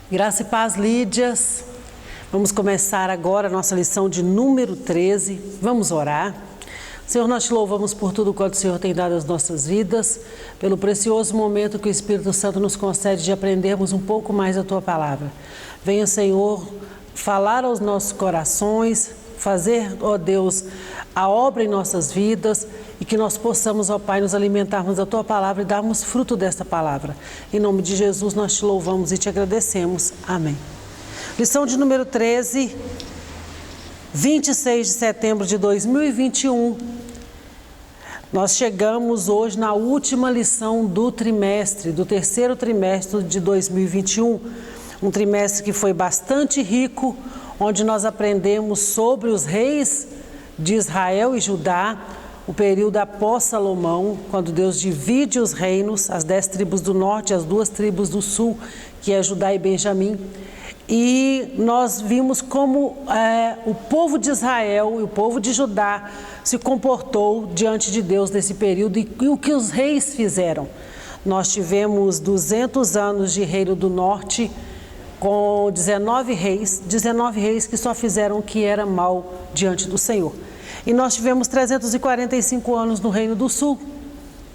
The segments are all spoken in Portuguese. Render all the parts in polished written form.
Graça e paz, Lídias. Vamos começar agora a nossa lição de número 13. Vamos orar. Senhor, nós te louvamos por tudo quanto o Senhor tem dado às nossas vidas, pelo precioso momento que o Espírito Santo nos concede de aprendermos um pouco mais a Tua Palavra. Venha, Senhor, falar aos nossos corações, fazer, ó Deus, a obra em nossas vidas e que nós possamos, ó Pai, nos alimentarmos da Tua Palavra e darmos fruto desta Palavra. Em nome de Jesus, nós te louvamos e te agradecemos. Amém. Lição de número 13, 26 de setembro de 2021. Nós chegamos hoje na última lição do trimestre, do terceiro trimestre de 2021. Um trimestre que foi bastante rico, onde nós aprendemos sobre os reis de Israel e Judá, o período após Salomão, quando Deus divide os reinos, as 10 tribos do norte e as 2 tribos do sul, que é Judá e Benjamim. E nós vimos como o povo de Israel e o povo de Judá se comportou diante de Deus nesse período e o que os reis fizeram. Nós tivemos 200 anos de reino do norte, com 19 reis que só fizeram o que era mal diante do Senhor. E nós tivemos 345 anos no Reino do Sul,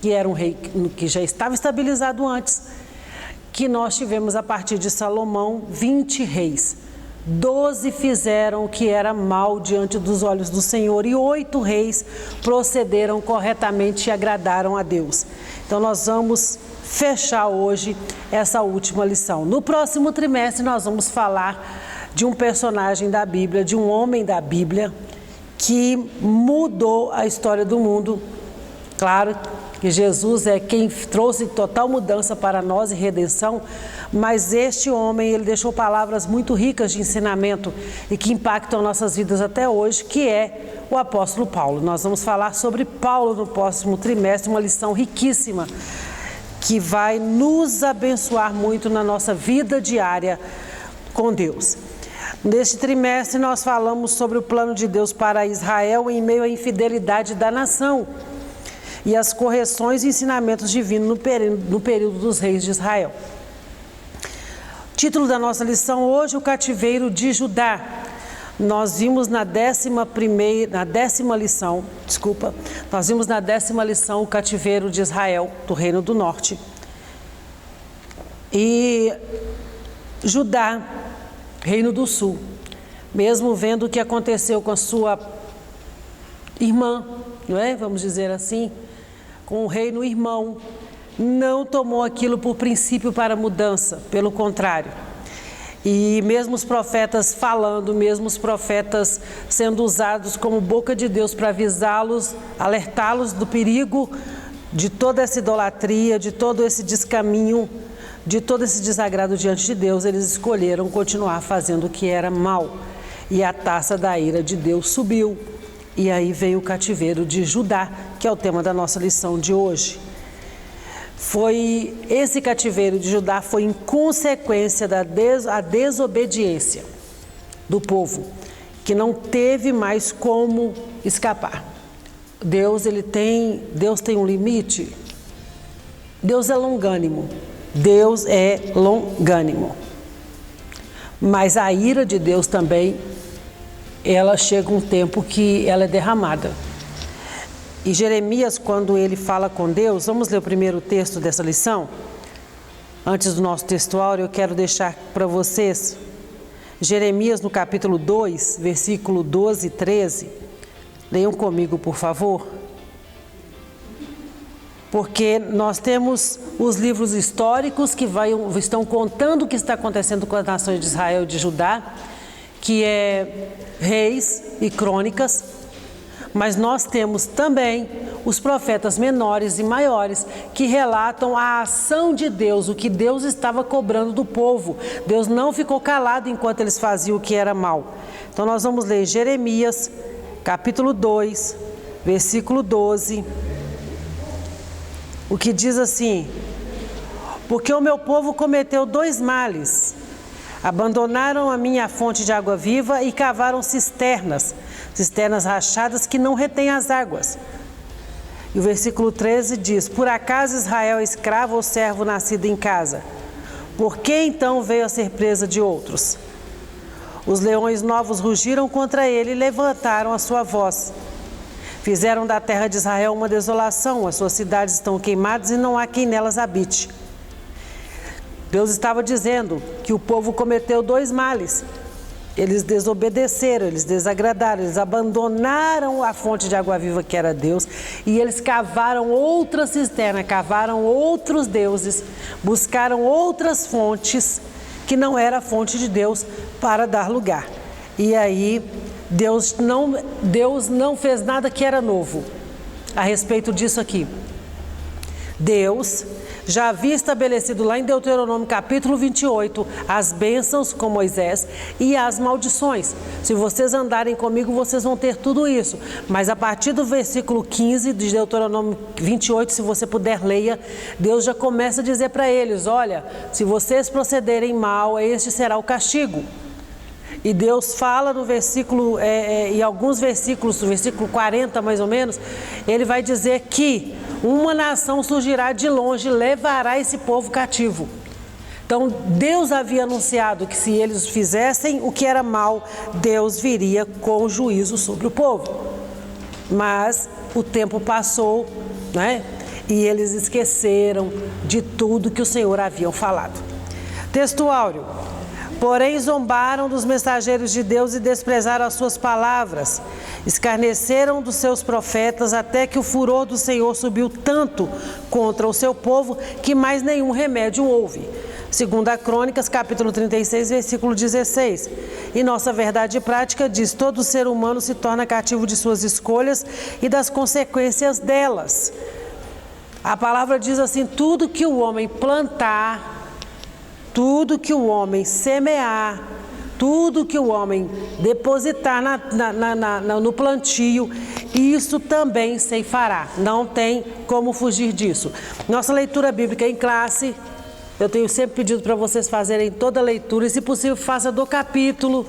que era um rei que já estava estabilizado antes, que nós tivemos a partir de Salomão 20 reis. 12 fizeram o que era mal diante dos olhos do Senhor e 8 reis procederam corretamente e agradaram a Deus. Então nós vamos fechar hoje essa última lição. No próximo trimestre nós vamos falar de um personagem da Bíblia, de um homem da Bíblia, que mudou a história do mundo. Claro que Jesus é quem trouxe total mudança para nós e redenção, mas este homem, ele deixou palavras muito ricas de ensinamento e que impactam nossas vidas até hoje, que é o apóstolo Paulo. Nós vamos falar sobre Paulo no próximo trimestre, uma lição riquíssima, que vai nos abençoar muito na nossa vida diária com Deus. Neste trimestre nós falamos sobre o plano de Deus para Israel em meio à infidelidade da nação e as correções e ensinamentos divinos no período dos reis de Israel. Título da nossa lição hoje, o cativeiro de Judá. Nós vimos na décima lição o cativeiro de Israel, do Reino do Norte. E Judá, Reino do Sul, mesmo vendo o que aconteceu com a sua irmã, não é? Vamos dizer assim, com o reino irmão, não tomou aquilo por princípio para mudança, pelo contrário. E mesmo os profetas falando, mesmo os profetas sendo usados como boca de Deus para avisá-los, alertá-los do perigo de toda essa idolatria, de todo esse descaminho, de todo esse desagrado diante de Deus, eles escolheram continuar fazendo o que era mal. E a taça da ira de Deus subiu. E aí veio o cativeiro de Judá, que é o tema da nossa lição de hoje. Esse cativeiro de Judá foi em consequência da desobediência do povo, que não teve mais como escapar. Deus tem um limite. Deus é longânimo. Deus é longânimo. Mas a ira de Deus também, ela chega um tempo que ela é derramada. E Jeremias, quando ele fala com Deus, vamos ler o primeiro texto dessa lição? Antes do nosso textuário, eu quero deixar para vocês Jeremias no capítulo 2, versículo 12 e 13. Leiam comigo, por favor. Porque nós temos os livros históricos que estão contando o que está acontecendo com as nações de Israel e de Judá, que é Reis e Crônicas, mas nós temos também os profetas menores e maiores que relatam a ação de Deus, o que Deus estava cobrando do povo. Deus não ficou calado enquanto eles faziam o que era mal. Então nós vamos ler Jeremias, capítulo 2, versículo 12, o que diz assim: porque o meu povo cometeu 2 males. Abandonaram a minha fonte de água viva e cavaram cisternas rachadas que não retêm as águas. E o versículo 13 diz: por acaso Israel é escravo ou servo nascido em casa? Por que então veio a ser presa de outros? Os leões novos rugiram contra ele e levantaram a sua voz. Fizeram da terra de Israel uma desolação, as suas cidades estão queimadas e não há quem nelas habite. Deus estava dizendo que o povo cometeu 2 males. Eles desobedeceram, eles desagradaram, eles abandonaram a fonte de água viva que era Deus e eles cavaram outra cisterna, cavaram outros deuses, buscaram outras fontes que não era a fonte de Deus para dar lugar. E aí Deus não fez nada que era novo a respeito disso aqui. Deus já havia estabelecido lá em Deuteronômio capítulo 28 as bênçãos com Moisés e as maldições. Se vocês andarem comigo, vocês vão ter tudo isso. Mas a partir do versículo 15 de Deuteronômio 28, se você puder, leia, Deus já começa a dizer para eles, olha, se vocês procederem mal, este será o castigo. E Deus fala no versículo, em alguns versículos, no versículo 40 mais ou menos, ele vai dizer que uma nação surgirá de longe e levará esse povo cativo. Então Deus havia anunciado que se eles fizessem o que era mal, Deus viria com juízo sobre o povo. Mas o tempo passou, né? E eles esqueceram de tudo que o Senhor havia falado. Texto áureo. Porém zombaram dos mensageiros de Deus e desprezaram as suas palavras. Escarneceram dos seus profetas até que o furor do Senhor subiu tanto contra o seu povo que mais nenhum remédio houve. 2 Crônicas, capítulo 36, versículo 16. E nossa verdade prática diz, todo ser humano se torna cativo de suas escolhas e das consequências delas. A palavra diz assim, tudo que o homem plantar, tudo que o homem semear, tudo que o homem depositar no plantio, isso também ceifará. Não tem como fugir disso. Nossa leitura bíblica em classe, eu tenho sempre pedido para vocês fazerem toda a leitura, e se possível faça do capítulo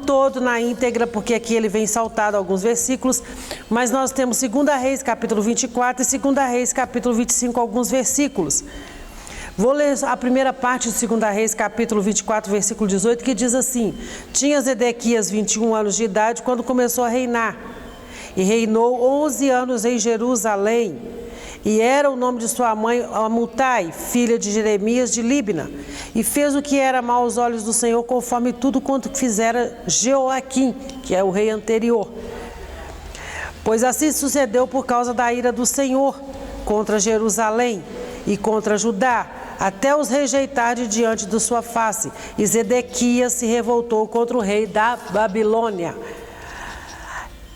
todo na íntegra, porque aqui ele vem saltado alguns versículos, mas nós temos 2 Reis, capítulo 24 e 2 Reis, capítulo 25, alguns versículos. Vou ler a primeira parte de 2 Reis, capítulo 24, versículo 18, que diz assim, tinha Zedequias 21 anos de idade quando começou a reinar, e reinou 11 anos em Jerusalém, e era o nome de sua mãe Amutai, filha de Jeremias de Líbna, e fez o que era mal aos olhos do Senhor, conforme tudo quanto fizera Jeoaquim, que é o rei anterior. Pois assim sucedeu por causa da ira do Senhor contra Jerusalém e contra Judá, até os rejeitar de diante de sua face. E Zedequias se revoltou contra o rei da Babilônia.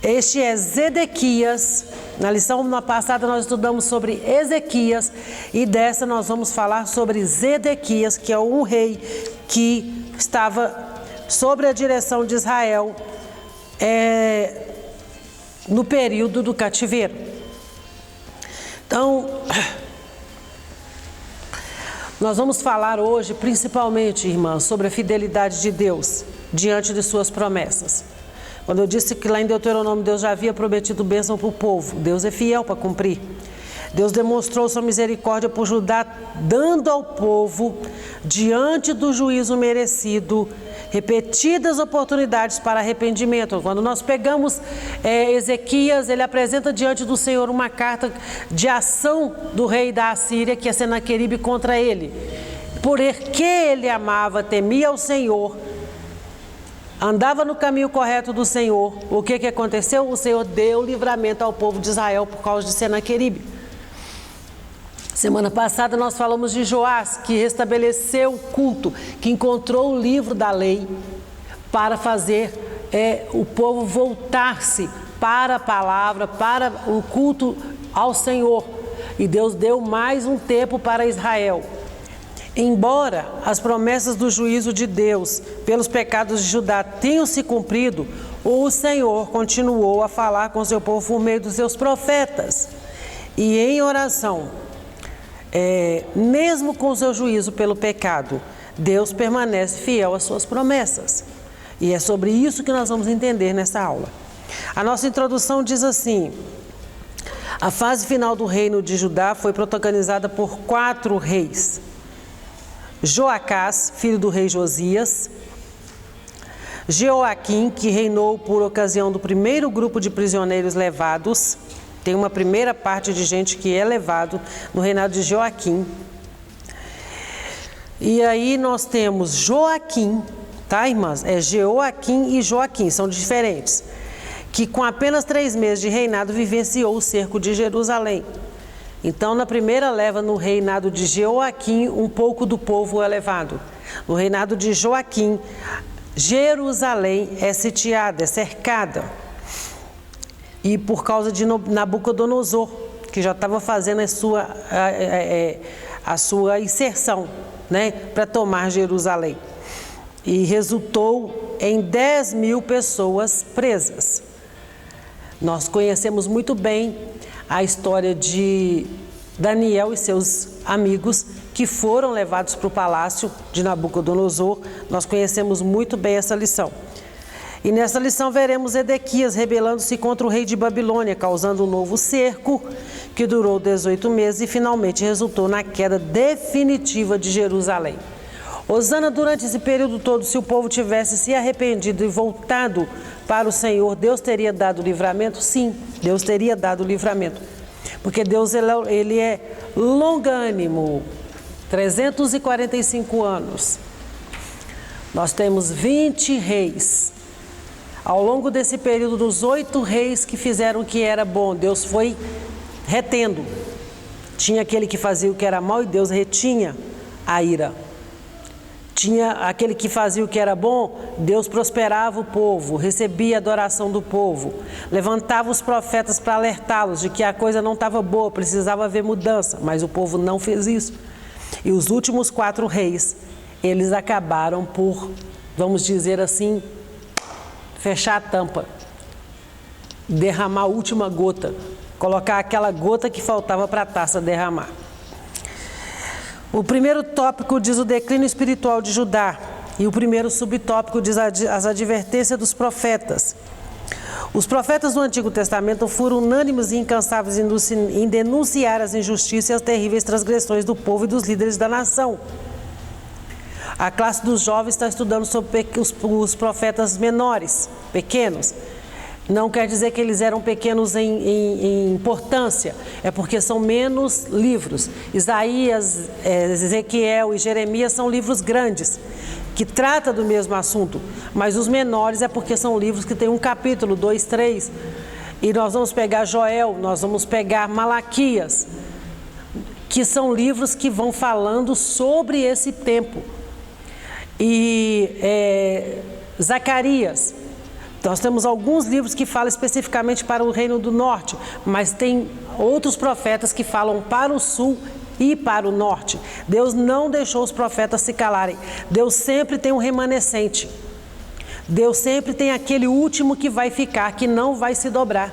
Este é Zedequias. Na lição passada nós estudamos sobre Ezequias e dessa nós vamos falar sobre Zedequias, que é um rei que estava sobre a direção de Israel no período do cativeiro. Então, nós vamos falar hoje, principalmente, irmãs, sobre a fidelidade de Deus diante de suas promessas. Quando eu disse que lá em Deuteronômio Deus já havia prometido bênção para o povo, Deus é fiel para cumprir. Deus demonstrou sua misericórdia por Judá, dando ao povo, diante do juízo merecido, repetidas oportunidades para arrependimento. Quando nós pegamos Ezequias, ele apresenta diante do Senhor uma carta de ação do rei da Assíria, que é Senaqueribe, contra ele. Porque ele amava, temia o Senhor, andava no caminho correto do Senhor, o que aconteceu? O Senhor deu livramento ao povo de Israel por causa de Senaqueribe. Semana passada nós falamos de Joás, que restabeleceu o culto, que encontrou o livro da lei para fazer o povo voltar-se para a palavra, para o culto ao Senhor. E Deus deu mais um tempo para Israel. Embora as promessas do juízo de Deus pelos pecados de Judá tenham se cumprido, o Senhor continuou a falar com seu povo por meio dos seus profetas. E em oração, mesmo com o seu juízo pelo pecado, Deus permanece fiel às suas promessas. E é sobre isso que nós vamos entender nessa aula. A nossa introdução diz assim: A fase final do reino de Judá foi protagonizada por 4 reis. Joacás, filho do rei Josias. Jeoaquim, que reinou por ocasião do primeiro grupo de prisioneiros levados. Tem uma primeira parte de gente que é levado no reinado de Joaquim. E aí nós temos Joaquim, tá, irmãs? É Jeoaquim e Joaquim, são diferentes. Que com apenas 3 meses de reinado vivenciou o cerco de Jerusalém. Então, na primeira leva, no reinado de Jeoaquim, um pouco do povo é levado. No reinado de Joaquim, Jerusalém é sitiada, é cercada. E por causa de Nabucodonosor, que já estava fazendo a sua inserção, né, para tomar Jerusalém. E resultou em 10.000 pessoas presas. Nós conhecemos muito bem a história de Daniel e seus amigos que foram levados para o palácio de Nabucodonosor. Nós conhecemos muito bem essa lição. E nessa lição veremos Edequias rebelando-se contra o rei de Babilônia, causando um novo cerco que durou 18 meses e finalmente resultou na queda definitiva de Jerusalém. Osana, durante esse período todo, se o povo tivesse se arrependido e voltado para o Senhor, Deus teria dado livramento? Sim, Deus teria dado livramento. Porque Deus ele é longânimo, 345 anos. Nós temos 20 reis. Ao longo desse período, dos 8 reis que fizeram o que era bom, Deus foi retendo. Tinha aquele que fazia o que era mal e Deus retinha a ira. Tinha aquele que fazia o que era bom, Deus prosperava o povo, recebia a adoração do povo, levantava os profetas para alertá-los de que a coisa não estava boa, precisava haver mudança, mas o povo não fez isso. E os últimos 4 reis, eles acabaram por, vamos dizer assim, fechar a tampa, derramar a última gota, colocar aquela gota que faltava para a taça derramar. O primeiro tópico diz o declínio espiritual de Judá e o primeiro subtópico diz as advertências dos profetas. Os profetas do Antigo Testamento foram unânimes e incansáveis em denunciar as injustiças e as terríveis transgressões do povo e dos líderes da nação. A classe dos jovens está estudando sobre os profetas menores, pequenos. Não quer dizer que eles eram pequenos em importância, é porque são menos livros. Isaías, Ezequiel e Jeremias são livros grandes, que tratam do mesmo assunto, mas os menores é porque são livros que têm um capítulo, 2, 3. E nós vamos pegar Joel, nós vamos pegar Malaquias, que são livros que vão falando sobre esse tempo. E Zacarias. Nós temos alguns livros que falam especificamente para o Reino do Norte, mas tem outros profetas que falam para o Sul e para o Norte. Deus não deixou os profetas se calarem. Deus sempre tem um remanescente. Deus sempre tem aquele último que vai ficar, que não vai se dobrar,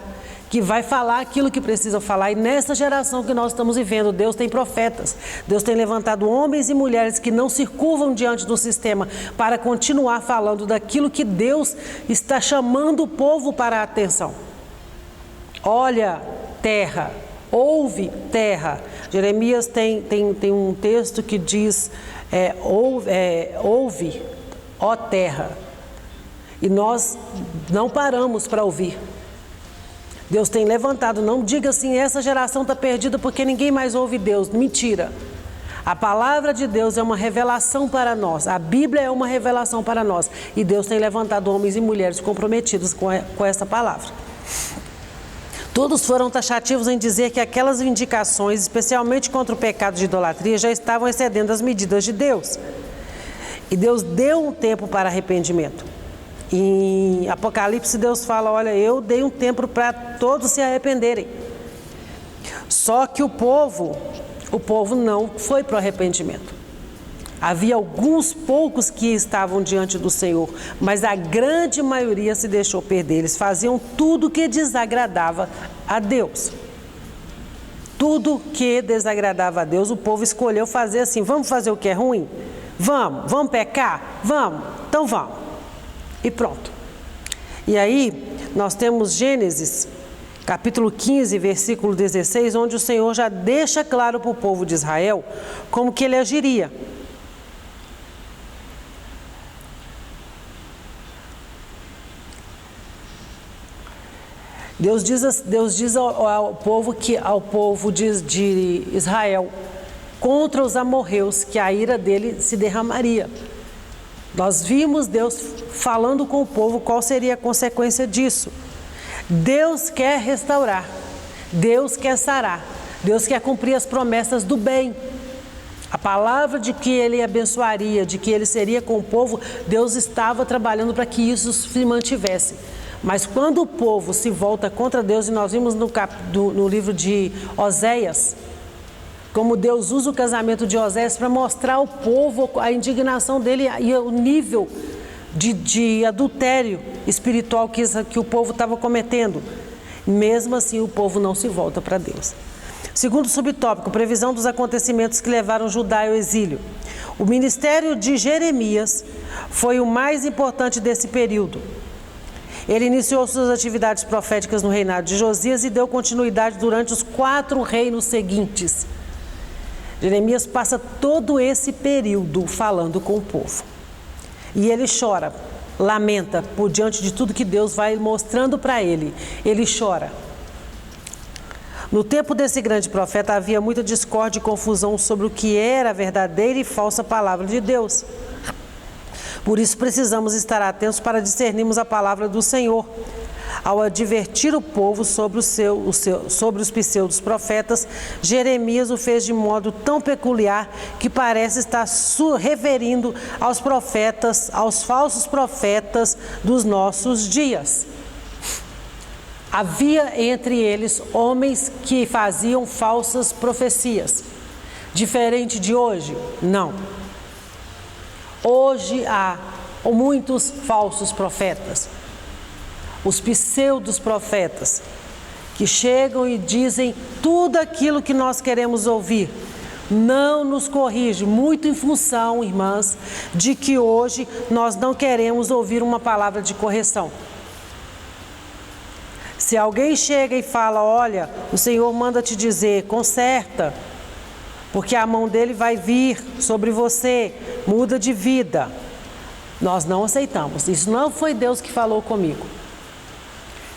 que vai falar aquilo que precisa falar. E nessa geração que nós estamos vivendo, Deus tem profetas. Deus tem levantado homens e mulheres que não se curvam diante do sistema para continuar falando daquilo que Deus está chamando o povo para a atenção. Olha, terra, ouve, terra. Jeremias tem um texto que diz, ouve, ó terra. E nós não paramos para ouvir. Deus tem levantado, não diga assim, essa geração está perdida porque ninguém mais ouve Deus. Mentira. A palavra de Deus é uma revelação para nós. A Bíblia é uma revelação para nós. E Deus tem levantado homens e mulheres comprometidos com essa palavra. Todos foram taxativos em dizer que aquelas indicações, especialmente contra o pecado de idolatria, já estavam excedendo as medidas de Deus. E Deus deu um tempo para arrependimento. Em Apocalipse Deus fala, olha, eu dei um tempo para todos se arrependerem. Só que o povo não foi para o arrependimento. Havia alguns poucos que estavam diante do Senhor, mas a grande maioria se deixou perder. Eles faziam tudo que desagradava a Deus. Tudo que desagradava a Deus, o povo escolheu fazer assim, vamos fazer o que é ruim? Vamos pecar? Vamos, então vamos. E pronto. E aí, nós temos Gênesis, capítulo 15, versículo 16, onde o Senhor já deixa claro para o povo de Israel como que ele agiria. Deus diz ao povo de Israel, contra os amorreus, que a ira dele se derramaria. Nós vimos Deus falando com o povo qual seria a consequência disso. Deus quer restaurar, Deus quer sarar, Deus quer cumprir as promessas do bem. A palavra de que ele abençoaria, de que ele seria com o povo, Deus estava trabalhando para que isso se mantivesse. Mas quando o povo se volta contra Deus, e nós vimos no livro de Oséias, como Deus usa o casamento de Oséias para mostrar ao povo a indignação dele e o nível de adultério espiritual que o povo estava cometendo. Mesmo assim, o povo não se volta para Deus. Segundo subtópico, previsão dos acontecimentos que levaram Judá ao exílio. O ministério de Jeremias foi o mais importante desse período. Ele iniciou suas atividades proféticas no reinado de Josias e deu continuidade durante os 4 reinos seguintes. Jeremias passa todo esse período falando com o povo. E ele chora, lamenta por diante de tudo que Deus vai mostrando para ele. Ele chora. No tempo desse grande profeta havia muita discórdia e confusão sobre o que era a verdadeira e falsa palavra de Deus. Por isso precisamos estar atentos para discernirmos a palavra do Senhor. Ao advertir o povo sobre os pseudos profetas, Jeremias o fez de modo tão peculiar que parece estar referindo aos profetas, aos falsos profetas dos nossos dias. Havia entre eles homens que faziam falsas profecias. Diferente de hoje? Não. Hoje há muitos falsos profetas. Os pseudos profetas, que chegam e dizem tudo aquilo que nós queremos ouvir. Não nos corrige, muito em função, irmãs, de que hoje nós não queremos ouvir uma palavra de correção. Se alguém chega e fala, olha, o Senhor manda te dizer, conserta, porque a mão dele vai vir sobre você, muda de vida. Nós não aceitamos. Isso não foi Deus que falou comigo.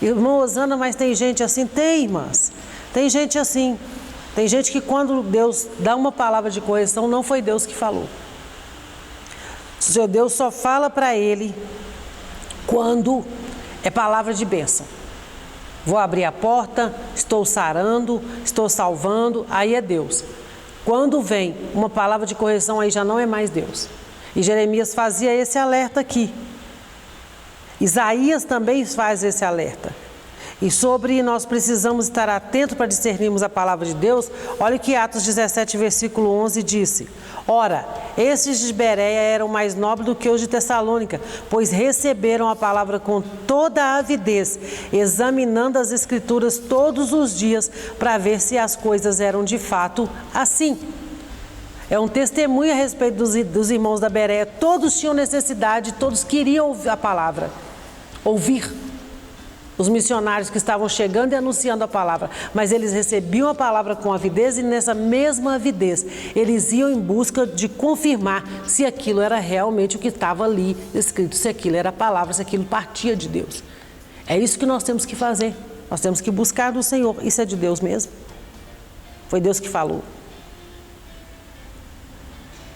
Irmã Osana, mas tem gente assim? Tem, irmãs. Tem gente assim. Tem gente que quando Deus dá uma palavra de correção, não foi Deus que falou. Deus só fala para ele quando é palavra de bênção. Vou abrir a porta, estou sarando, estou salvando, aí é Deus. Quando vem uma palavra de correção, aí já não é mais Deus. E Jeremias fazia esse alerta aqui. Isaías também faz esse alerta. E sobre nós precisamos estar atentos para discernirmos a palavra de Deus. Olha que Atos 17, versículo 11 disse: ora, esses de Bereia eram mais nobres do que os de Tessalônica, pois receberam a palavra com toda a avidez, examinando as escrituras todos os dias para ver se as coisas eram de fato assim. É um testemunho a respeito dos irmãos da Bereia. Todos tinham necessidade, todos queriam ouvir a palavra. Ouvir os missionários que estavam chegando e anunciando a palavra, mas eles recebiam a palavra com avidez e nessa mesma avidez eles iam em busca de confirmar se aquilo era realmente o que estava ali escrito, se aquilo era a palavra, se aquilo partia de Deus. É isso que nós temos que fazer, nós temos que buscar do Senhor. Isso é de Deus mesmo? Foi Deus que falou.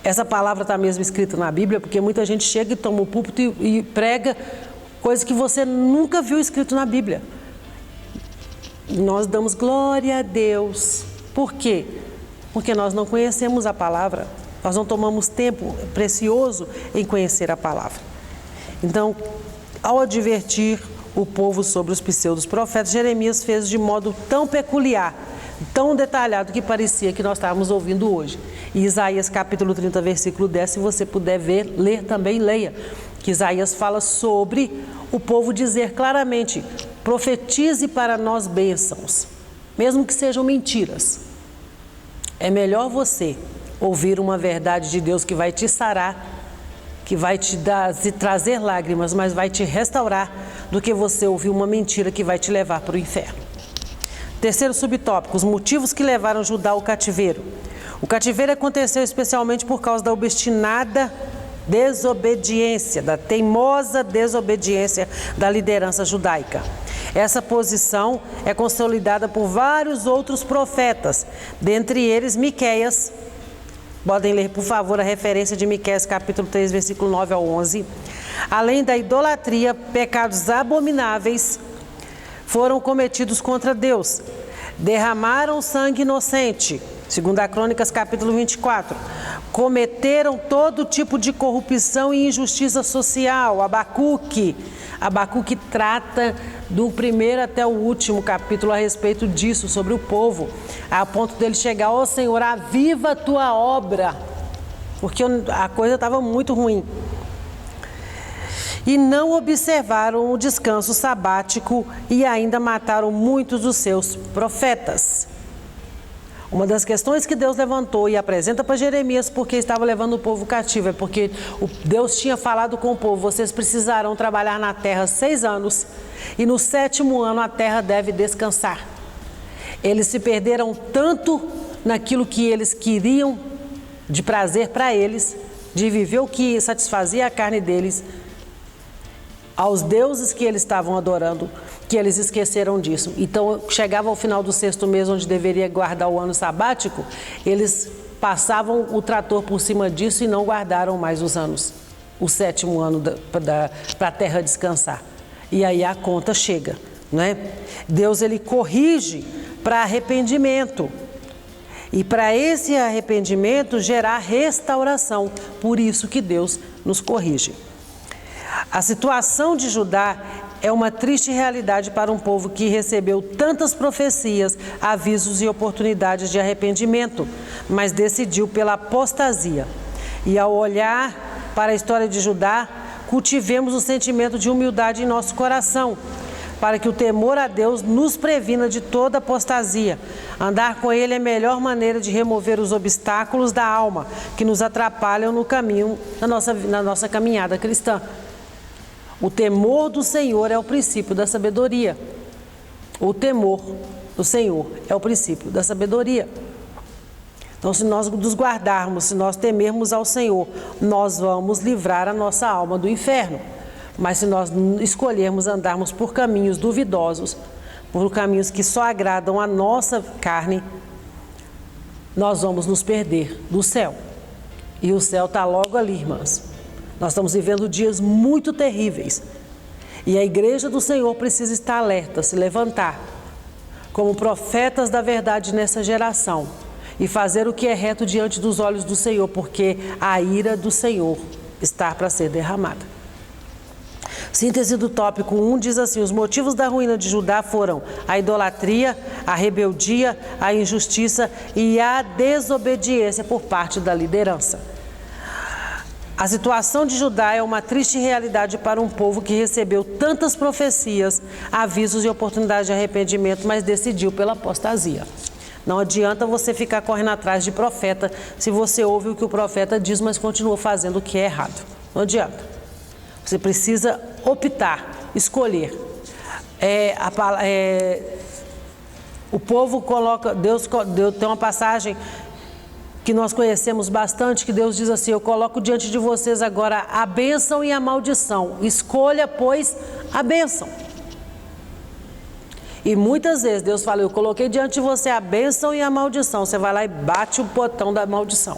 Essa palavra está mesmo escrita na Bíblia, porque muita gente chega e toma o púlpito e prega coisa que você nunca viu escrito na Bíblia. Nós damos glória a Deus. Por quê? Porque nós não conhecemos a palavra. Nós não tomamos tempo precioso em conhecer a palavra. Então, ao advertir o povo sobre os pseudos profetas, Jeremias fez de modo tão peculiar, tão detalhado, que parecia que nós estávamos ouvindo hoje. E Isaías capítulo 30, versículo 10, se você puder ler também, leia. Que Isaías fala sobre o povo dizer claramente: profetize para nós bênçãos, mesmo que sejam mentiras. É melhor você ouvir uma verdade de Deus que vai te sarar, que vai te trazer lágrimas, mas vai te restaurar, do que você ouvir uma mentira que vai te levar para o inferno. Terceiro subtópico, os motivos que levaram Judá ao cativeiro. O cativeiro aconteceu especialmente por causa da obstinada desobediência, da teimosa desobediência da liderança judaica. Essa posição é consolidada por vários outros profetas, dentre eles Miqueias. Podem ler, por favor, a referência de Miqueias, capítulo 3, versículo 9 ao 11. Além da idolatria, pecados abomináveis foram cometidos contra Deus. Derramaram sangue inocente, segundo a Crônicas, capítulo 24. Cometeram todo tipo de corrupção e injustiça social. Abacuque trata do primeiro até o último capítulo a respeito disso, sobre o povo, a ponto dele chegar: ó Senhor, aviva a tua obra, porque a coisa estava muito ruim. E não observaram o descanso sabático e ainda mataram muitos dos seus profetas. Uma das questões que Deus levantou e apresenta para Jeremias, porque estava levando o povo cativo, é porque Deus tinha falado com o povo: vocês precisarão trabalhar na terra 6 anos e no 7º ano a terra deve descansar. Eles se perderam tanto naquilo que eles queriam de prazer para eles, de viver o que satisfazia a carne deles, aos deuses que eles estavam adorando, que eles esqueceram disso. Então, chegava ao final do 6º mês, onde deveria guardar o ano sabático, eles passavam o trator por cima disso e não guardaram mais os anos, o 7º ano para a terra descansar. E aí a conta chega, né? Deus, ele corrige para arrependimento. E para esse arrependimento gerar restauração. Por isso que Deus nos corrige. A situação de Judá é uma triste realidade para um povo que recebeu tantas profecias, avisos e oportunidades de arrependimento, mas decidiu pela apostasia. E ao olhar para a história de Judá, cultivemos o sentimento de humildade em nosso coração, para que o temor a Deus nos previna de toda apostasia. Andar com Ele é a melhor maneira de remover os obstáculos da alma que nos atrapalham no caminho, na nossa caminhada cristã. O temor do Senhor é o princípio da sabedoria. O temor do Senhor é o princípio da sabedoria. Então, se nós nos guardarmos, se nós temermos ao Senhor, nós vamos livrar a nossa alma do inferno. Mas se nós escolhermos andarmos por caminhos duvidosos, por caminhos que só agradam a nossa carne, nós vamos nos perder do céu. E o céu está logo ali, irmãs. Nós estamos vivendo dias muito terríveis. E a igreja do Senhor precisa estar alerta, se levantar como profetas da verdade nessa geração e fazer o que é reto diante dos olhos do Senhor, porque a ira do Senhor está para ser derramada. Síntese do tópico 1 diz assim: os motivos da ruína de Judá foram a idolatria, a rebeldia, a injustiça e a desobediência por parte da liderança. A situação de Judá é uma triste realidade para um povo que recebeu tantas profecias, avisos e oportunidades de arrependimento, mas decidiu pela apostasia. Não adianta você ficar correndo atrás de profeta se você ouve o que o profeta diz, mas continua fazendo o que é errado. Não adianta. Você precisa optar, escolher. O povo coloca, Deus tem uma passagem que nós conhecemos bastante, que Deus diz assim: eu coloco diante de vocês agora a bênção e a maldição. Escolha, pois, a bênção. E muitas vezes Deus fala: eu coloquei diante de você a bênção e a maldição. Você vai lá e bate o botão da maldição.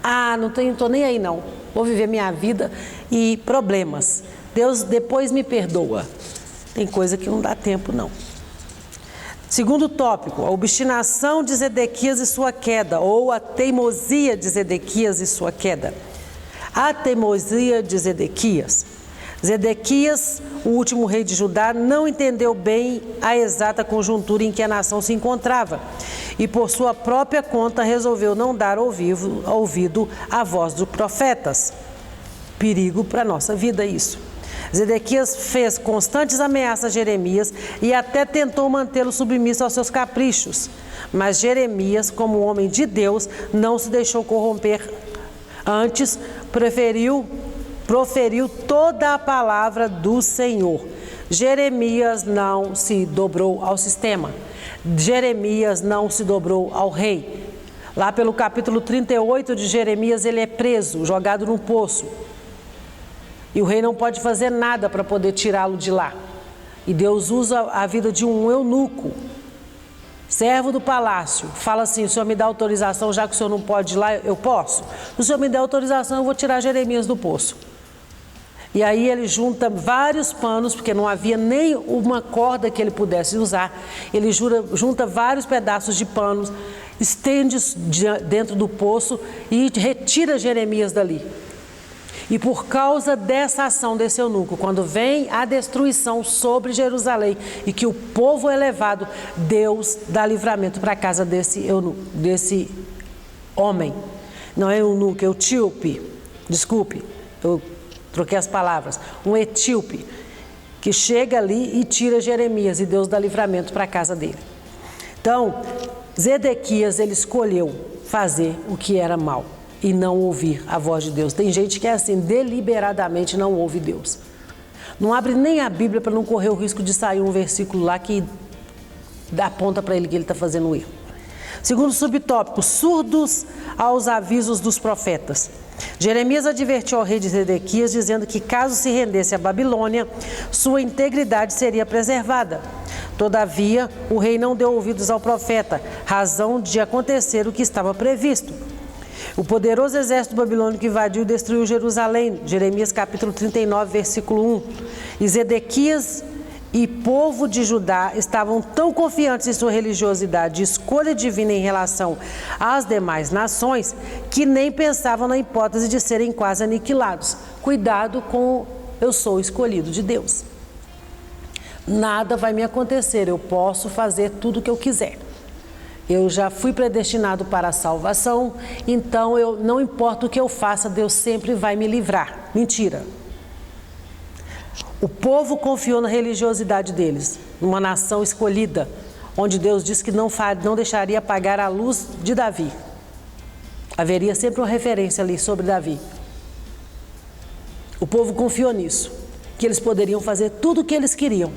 Ah, não estou nem aí não. Vou viver minha vida e problemas. Deus depois me perdoa. Tem coisa que não dá tempo não. Segundo tópico, a obstinação de Zedequias e sua queda, ou a teimosia de Zedequias e sua queda. A teimosia de Zedequias. Zedequias, o último rei de Judá, não entendeu bem a exata conjuntura em que a nação se encontrava e, por sua própria conta, resolveu não dar ouvido à voz dos profetas. Perigo para a nossa vida isso. Zedequias fez constantes ameaças a Jeremias e até tentou mantê-lo submisso aos seus caprichos. Mas Jeremias, como homem de Deus, não se deixou corromper. Antes, proferiu toda a palavra do Senhor. Jeremias não se dobrou ao sistema. Jeremias não se dobrou ao rei. Lá pelo capítulo 38 de Jeremias, ele é preso, jogado num poço. E o rei não pode fazer nada para poder tirá-lo de lá. E Deus usa a vida de um eunuco, servo do palácio. Fala assim: o senhor me dá autorização, já que o senhor não pode ir lá, eu posso? Se o senhor me der autorização, eu vou tirar Jeremias do poço. E aí ele junta vários panos, porque não havia nem uma corda que ele pudesse usar. Ele junta vários pedaços de panos, estende dentro do poço e retira Jeremias dali. E por causa dessa ação desse eunuco, quando vem a destruição sobre Jerusalém e que o povo é levado, Deus dá livramento para a casa desse homem. Não é eunuco, é etíope. Desculpe, eu troquei as palavras. Um etíope que chega ali e tira Jeremias, e Deus dá livramento para a casa dele. Então, Zedequias, ele escolheu fazer o que era mal e não ouvir a voz de Deus. Tem gente que é assim, deliberadamente não ouve Deus. Não abre nem a Bíblia para não correr o risco de sair um versículo lá que aponta para ele que ele está fazendo um erro. Segundo subtópico, surdos aos avisos dos profetas. Jeremias advertiu ao rei de Zedequias, dizendo que caso se rendesse à Babilônia, sua integridade seria preservada. Todavia, o rei não deu ouvidos ao profeta, razão de acontecer o que estava previsto. O poderoso exército babilônico invadiu e destruiu Jerusalém. Jeremias capítulo 39, versículo 1. E Zedequias e povo de Judá estavam tão confiantes em sua religiosidade e escolha divina em relação às demais nações, que nem pensavam na hipótese de serem quase aniquilados. Cuidado com eu sou escolhido de Deus. Nada vai me acontecer, eu posso fazer tudo o que eu quiser. Eu já fui predestinado para a salvação, então não importa o que eu faça, Deus sempre vai me livrar. Mentira. O povo confiou na religiosidade deles, numa nação escolhida, onde Deus disse que não deixaria apagar a luz de Davi. Haveria sempre uma referência ali sobre Davi. O povo confiou nisso, que eles poderiam fazer tudo o que eles queriam,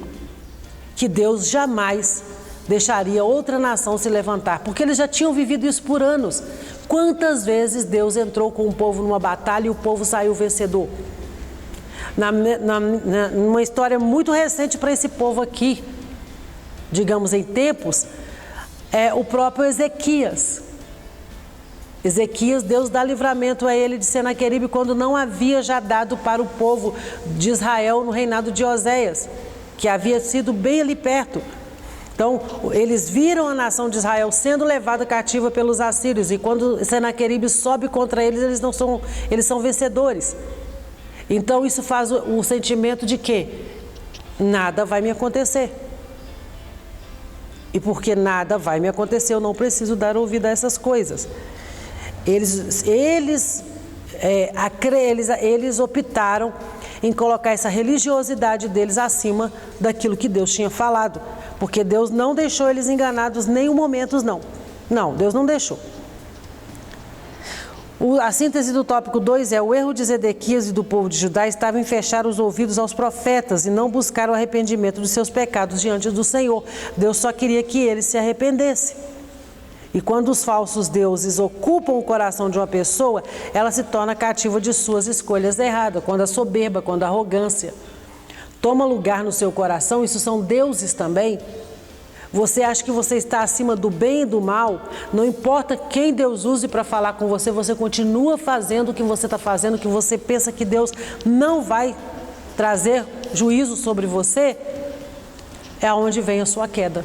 que Deus jamais deixaria outra nação se levantar, porque eles já tinham vivido isso por anos. Quantas vezes Deus entrou com o povo numa batalha e o povo saiu vencedor? Numa história muito recente para esse povo aqui, digamos em tempos, é o próprio Ezequias. Ezequias, Deus dá livramento a ele de Senaqueribe quando não havia já dado para o povo de Israel no reinado de Oséias, que havia sido bem ali perto. Então, eles viram a nação de Israel sendo levada cativa pelos assírios, e quando Senaqueribe sobe contra eles, eles são vencedores. Então, isso faz o sentimento de que nada vai me acontecer. E porque nada vai me acontecer, eu não preciso dar ouvido a essas coisas. Eles optaram em colocar essa religiosidade deles acima daquilo que Deus tinha falado. Porque Deus não deixou eles enganados em nenhum momento, não. Não, Deus não deixou. A síntese do tópico 2 é: o erro de Zedequias e do povo de Judá estava em fechar os ouvidos aos profetas e não buscar o arrependimento de seus pecados diante do Senhor. Deus só queria que eles se arrependessem. E quando os falsos deuses ocupam o coração de uma pessoa, ela se torna cativa de suas escolhas erradas. Quando a soberba, quando a arrogância toma lugar no seu coração, isso são deuses também. Você acha que você está acima do bem e do mal, não importa quem Deus use para falar com você, você continua fazendo o que você está fazendo, que você pensa que Deus não vai trazer juízo sobre você, é onde vem a sua queda.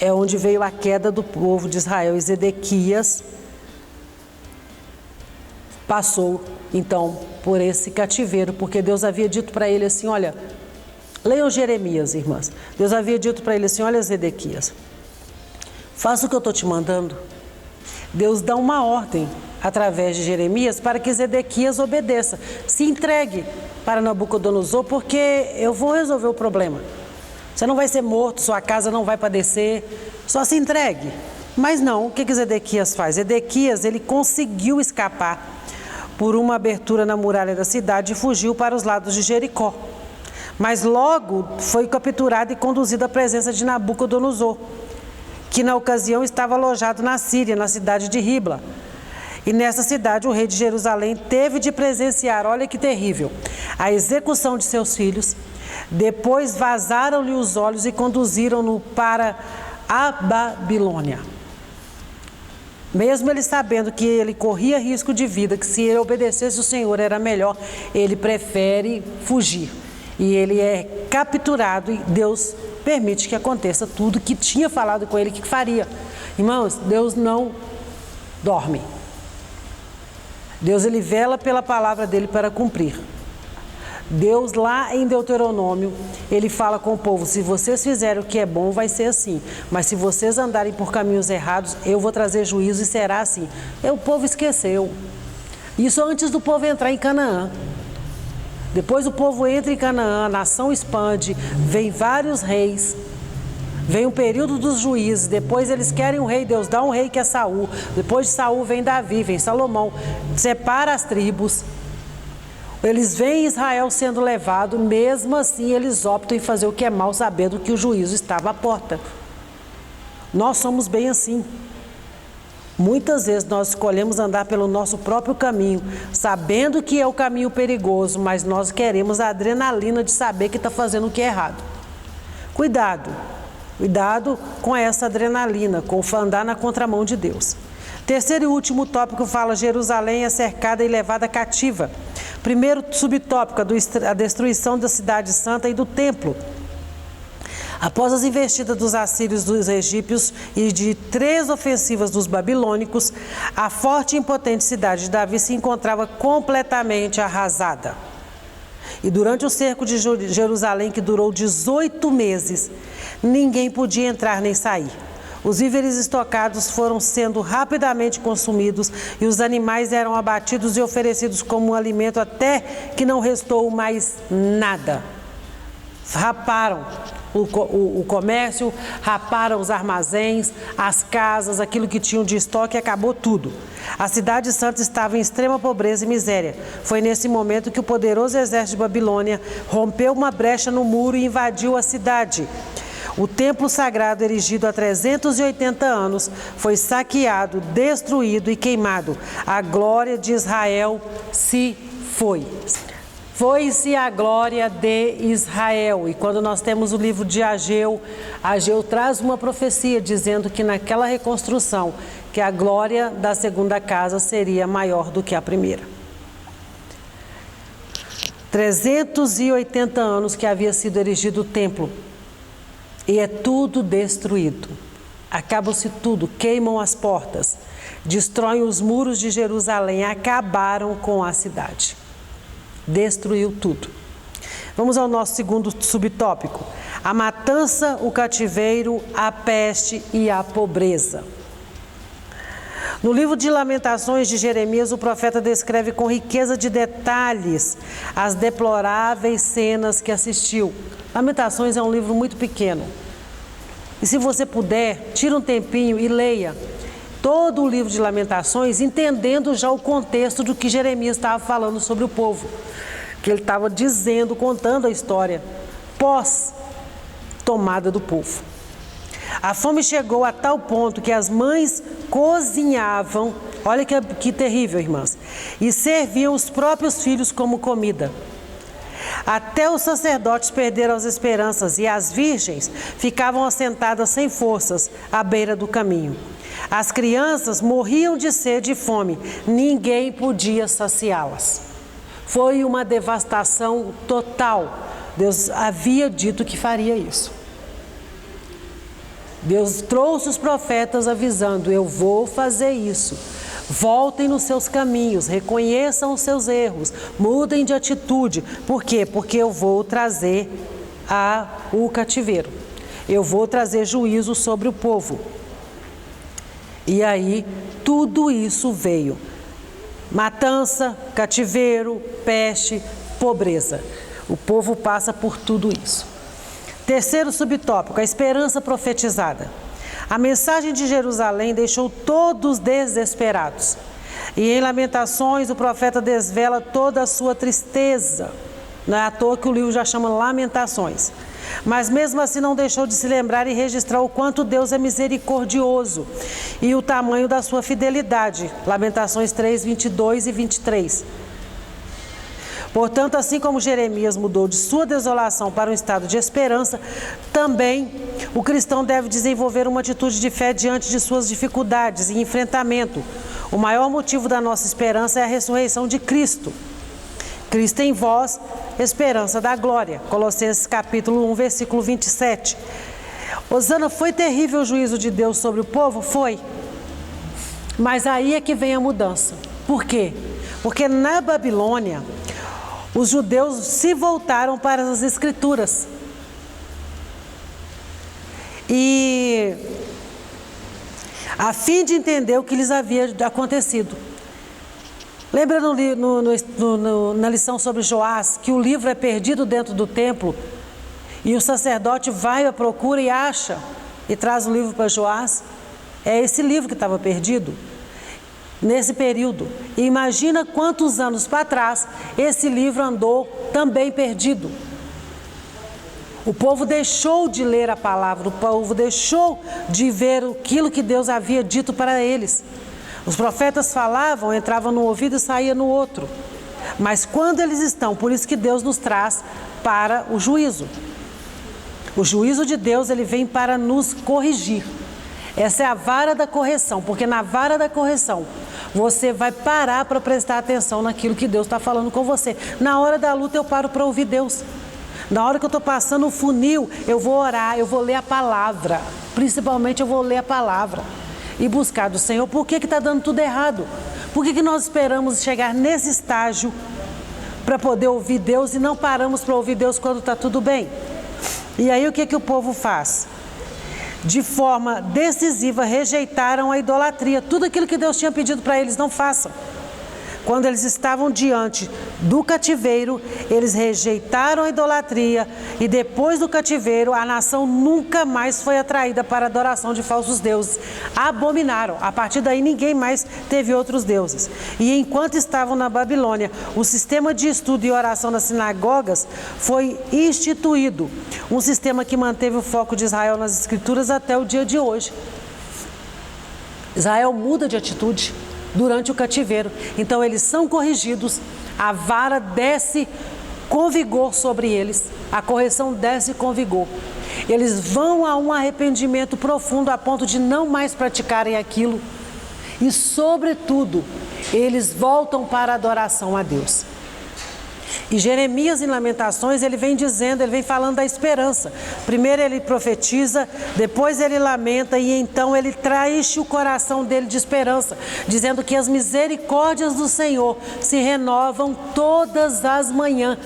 É onde veio a queda do povo de Israel. E Zedequias passou, então, por esse cativeiro, porque Deus havia dito para ele assim, olha, leiam Jeremias, irmãs. Deus havia dito para ele assim, olha, Zedequias, faça o que eu estou te mandando. Deus dá uma ordem através de Jeremias para que Zedequias obedeça. Se entregue para Nabucodonosor, porque eu vou resolver o problema. Você não vai ser morto, sua casa não vai padecer, só se entregue. Mas não, o que Zedequias faz? Zedequias, ele conseguiu escapar por uma abertura na muralha da cidade e fugiu para os lados de Jericó. mas logo foi capturado e conduzido à presença de Nabucodonosor, que na ocasião estava alojado na Síria, na cidade de Ribla. E nessa cidade o rei de Jerusalém teve de presenciar, olha que terrível, a execução de seus filhos. Depois vazaram-lhe os olhos e conduziram-no para a Babilônia. Mesmo ele sabendo que ele corria risco de vida, que se ele obedecesse o Senhor era melhor, ele prefere fugir. E ele é capturado e Deus permite que aconteça tudo que tinha falado com ele que faria. Irmãos, Deus não dorme. Deus, ele vela pela palavra dele para cumprir. Deus, lá em Deuteronômio, ele fala com o povo: se vocês fizerem o que é bom, vai ser assim. Mas se vocês andarem por caminhos errados, eu vou trazer juízo e será assim. E o povo esqueceu. Isso antes do povo entrar em Canaã. Depois o povo entra em Canaã, a nação expande, vem vários reis. Vem o período dos juízes, depois eles querem um rei, Deus dá um rei que é Saul. Depois de Saul vem Davi, vem Salomão, separa as tribos. Eles veem Israel sendo levado, mesmo assim eles optam em fazer o que é mal, sabendo que o juízo estava à porta. Nós somos bem assim. Muitas vezes nós escolhemos andar pelo nosso próprio caminho, sabendo que é o caminho perigoso, mas nós queremos a adrenalina de saber que está fazendo o que é errado. Cuidado com essa adrenalina, com andar na contramão de Deus. Terceiro e último tópico fala: Jerusalém é cercada e levada cativa. Primeiro subtópico, a destruição da cidade santa e do templo. Após as investidas dos assírios, dos egípcios e de 3 ofensivas dos babilônicos, a forte e impotente cidade de Davi se encontrava completamente arrasada. E durante o cerco de Jerusalém, que durou 18 meses, ninguém podia entrar nem sair. Os víveres estocados foram sendo rapidamente consumidos e os animais eram abatidos e oferecidos como um alimento até que não restou mais nada. Raparam o comércio, raparam os armazéns, as casas, aquilo que tinham de estoque, acabou tudo. A cidade santa estava em extrema pobreza e miséria. Foi nesse momento que o poderoso exército de Babilônia rompeu uma brecha no muro e invadiu a cidade. O templo sagrado, erigido há 380 anos, foi saqueado, destruído e queimado. A glória de Israel se foi. Foi-se a glória de Israel. E quando nós temos o livro de Ageu, Ageu traz uma profecia dizendo que naquela reconstrução, que a glória da segunda casa seria maior do que a primeira. 380 anos que havia sido erigido o templo. E é tudo destruído. Acaba-se tudo, queimam as portas, destroem os muros de Jerusalém, acabaram com a cidade. Destruiu tudo. Vamos ao nosso segundo subtópico: a matança, o cativeiro, a peste e a pobreza. No livro de Lamentações de Jeremias, o profeta descreve com riqueza de detalhes as deploráveis cenas que assistiu. Lamentações é um livro muito pequeno. E se você puder, tira um tempinho e leia todo o livro de Lamentações, entendendo já o contexto do que Jeremias estava falando sobre o povo. Que ele estava dizendo, contando a história pós-tomada do povo. A fome chegou a tal ponto que as mães cozinhavam, olha que terrível, irmãs, e serviam os próprios filhos como comida. Até os sacerdotes perderam as esperanças e as virgens ficavam assentadas sem forças à beira do caminho. As crianças morriam de sede e fome, ninguém podia saciá-las. Foi uma devastação total. Deus havia dito que faria isso. Deus trouxe os profetas avisando: eu vou fazer isso. Voltem nos seus caminhos, reconheçam os seus erros, mudem de atitude. Por quê? Porque eu vou trazer o cativeiro. Eu vou trazer juízo sobre o povo. E aí, tudo isso veio. Matança, cativeiro, peste, pobreza. O povo passa por tudo isso. Terceiro subtópico, a esperança profetizada. A mensagem de Jerusalém deixou todos desesperados. E em Lamentações o profeta desvela toda a sua tristeza. Não é à toa que o livro já chama Lamentações. Mas mesmo assim não deixou de se lembrar e registrar o quanto Deus é misericordioso e o tamanho da sua fidelidade. Lamentações 3, 22 e 23. Portanto, assim como Jeremias mudou de sua desolação para um estado de esperança, também o cristão deve desenvolver uma atitude de fé diante de suas dificuldades e enfrentamento. O maior motivo da nossa esperança é a ressurreição de Cristo. Cristo em vós, esperança da glória. Colossenses capítulo 1, versículo 27. Osana, foi terrível o juízo de Deus sobre o povo? Foi. Mas aí é que vem a mudança. Por quê? Porque na Babilônia, os judeus se voltaram para as Escrituras. E a fim de entender o que lhes havia acontecido. Lembra na lição sobre Joás, que o livro é perdido dentro do templo e o sacerdote vai à procura e acha e traz o livro para Joás? É esse livro que estava perdido nesse período. E imagina quantos anos para trás esse livro andou também perdido. O povo deixou de ler a palavra, o povo deixou de ver aquilo que Deus havia dito para eles. Os profetas falavam, entravam no ouvido e saía no outro. Mas quando eles estão, por isso que Deus nos traz para o juízo. O juízo de Deus, ele vem para nos corrigir. Essa é a vara da correção, porque na vara da correção, você vai parar para prestar atenção naquilo que Deus está falando com você. Na hora da luta eu paro para ouvir Deus. Na hora que eu estou passando o funil, eu vou orar, eu vou ler a palavra. Principalmente eu vou ler a palavra. E buscar do Senhor, por que está dando tudo errado? Por que nós esperamos chegar nesse estágio para poder ouvir Deus e não paramos para ouvir Deus quando está tudo bem? E aí o que o povo faz? De forma decisiva, rejeitaram a idolatria. Tudo aquilo que Deus tinha pedido para eles, não façam. Quando eles estavam diante do cativeiro, eles rejeitaram a idolatria e depois do cativeiro, a nação nunca mais foi atraída para a adoração de falsos deuses. Abominaram. A partir daí, ninguém mais teve outros deuses. E enquanto estavam na Babilônia, o sistema de estudo e oração nas sinagogas foi instituído. Um sistema que manteve o foco de Israel nas Escrituras até o dia de hoje. Israel muda de atitude durante o cativeiro. Então eles são corrigidos, a vara desce com vigor sobre eles, a correção desce com vigor. Eles vão a um arrependimento profundo a ponto de não mais praticarem aquilo e, sobretudo, eles voltam para a adoração a Deus. E Jeremias, em Lamentações, ele vem dizendo, ele vem falando da esperança. Primeiro ele profetiza, depois ele lamenta e então ele traz o coração dele de esperança, dizendo que as misericórdias do Senhor se renovam todas as manhãs.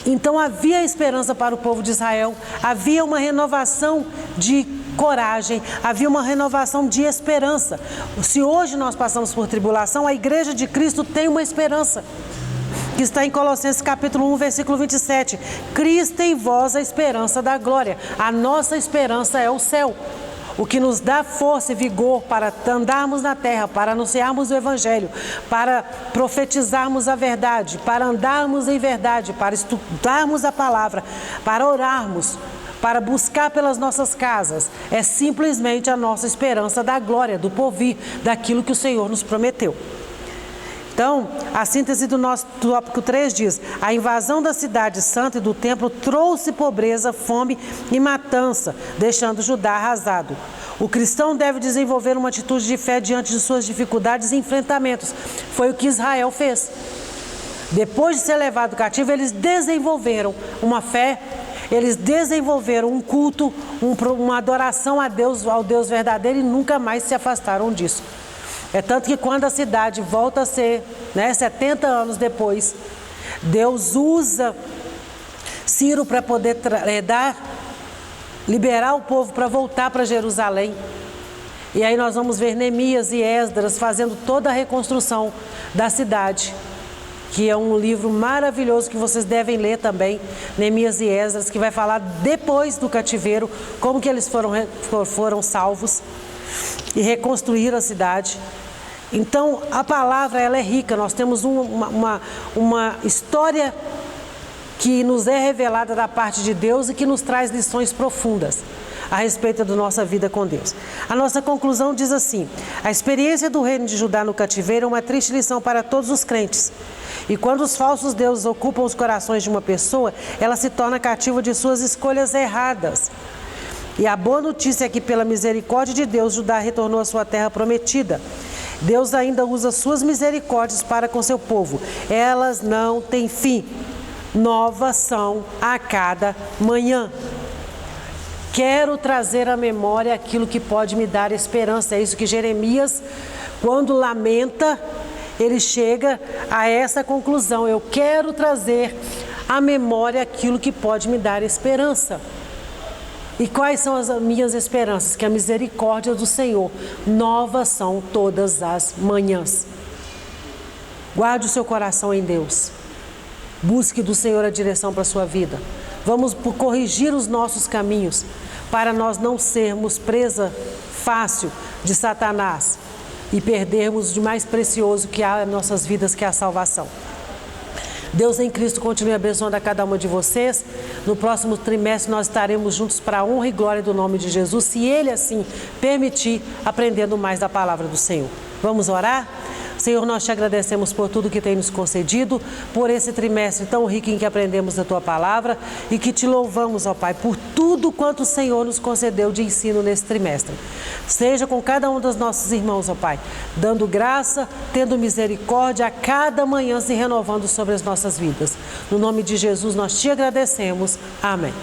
Então havia esperança para o povo de Israel, havia uma renovação de coragem, havia uma renovação de esperança. Se hoje nós passamos por tribulação, a igreja de Cristo tem uma esperança, que está em Colossenses capítulo 1, versículo 27. Cristo em vós, a esperança da glória. A nossa esperança é o céu. O que nos dá força e vigor para andarmos na terra, para anunciarmos o Evangelho, para profetizarmos a verdade, para andarmos em verdade, para estudarmos a palavra, para orarmos, para buscar pelas nossas casas, é simplesmente a nossa esperança da glória, do porvir, daquilo que o Senhor nos prometeu. Então, a síntese do nosso tópico 3 diz: a invasão da cidade santa e do templo trouxe pobreza, fome e matança, deixando Judá arrasado. O cristão deve desenvolver uma atitude de fé diante de suas dificuldades e enfrentamentos. Foi o que Israel fez. Depois de ser levado cativo, eles desenvolveram uma fé, eles desenvolveram um culto, uma adoração a Deus, ao Deus verdadeiro, e nunca mais se afastaram disso. É tanto que quando a cidade volta a ser, 70 anos depois, Deus usa Ciro para poder liberar o povo para voltar para Jerusalém. E aí nós vamos ver Neemias e Esdras fazendo toda a reconstrução da cidade, que é um livro maravilhoso que vocês devem ler também, Neemias e Esdras, que vai falar depois do cativeiro, como que eles foram salvos e reconstruíram a cidade. Então, a palavra, ela é rica. Nós temos uma história que nos é revelada da parte de Deus e que nos traz lições profundas a respeito da nossa vida com Deus. A nossa conclusão diz assim: a experiência do reino de Judá no cativeiro é uma triste lição para todos os crentes. E quando os falsos deuses ocupam os corações de uma pessoa, ela se torna cativa de suas escolhas erradas. E a boa notícia é que, pela misericórdia de Deus, Judá retornou à sua terra prometida. Deus ainda usa suas misericórdias para com seu povo. Elas não têm fim. Novas são a cada manhã. Quero trazer à memória aquilo que pode me dar esperança. É isso que Jeremias, quando lamenta, ele chega a essa conclusão. Eu quero trazer à memória aquilo que pode me dar esperança. E quais são as minhas esperanças? Que a misericórdia do Senhor, novas são todas as manhãs. Guarde o seu coração em Deus. Busque do Senhor a direção para a sua vida. Vamos corrigir os nossos caminhos para nós não sermos presa fácil de Satanás e perdermos de mais precioso que há em nossas vidas, que é a salvação. Deus em Cristo continue abençoando a cada uma de vocês. No próximo trimestre nós estaremos juntos para a honra e glória do nome de Jesus, se Ele assim permitir, aprendendo mais da palavra do Senhor. Vamos orar? Senhor, nós te agradecemos por tudo que tem nos concedido, por esse trimestre tão rico em que aprendemos da Tua palavra e que te louvamos, ó Pai, por tudo quanto o Senhor nos concedeu de ensino nesse trimestre. Seja com cada um dos nossos irmãos, ó Pai, dando graça, tendo misericórdia, a cada manhã se renovando sobre as nossas vidas. No nome de Jesus nós te agradecemos. Amém.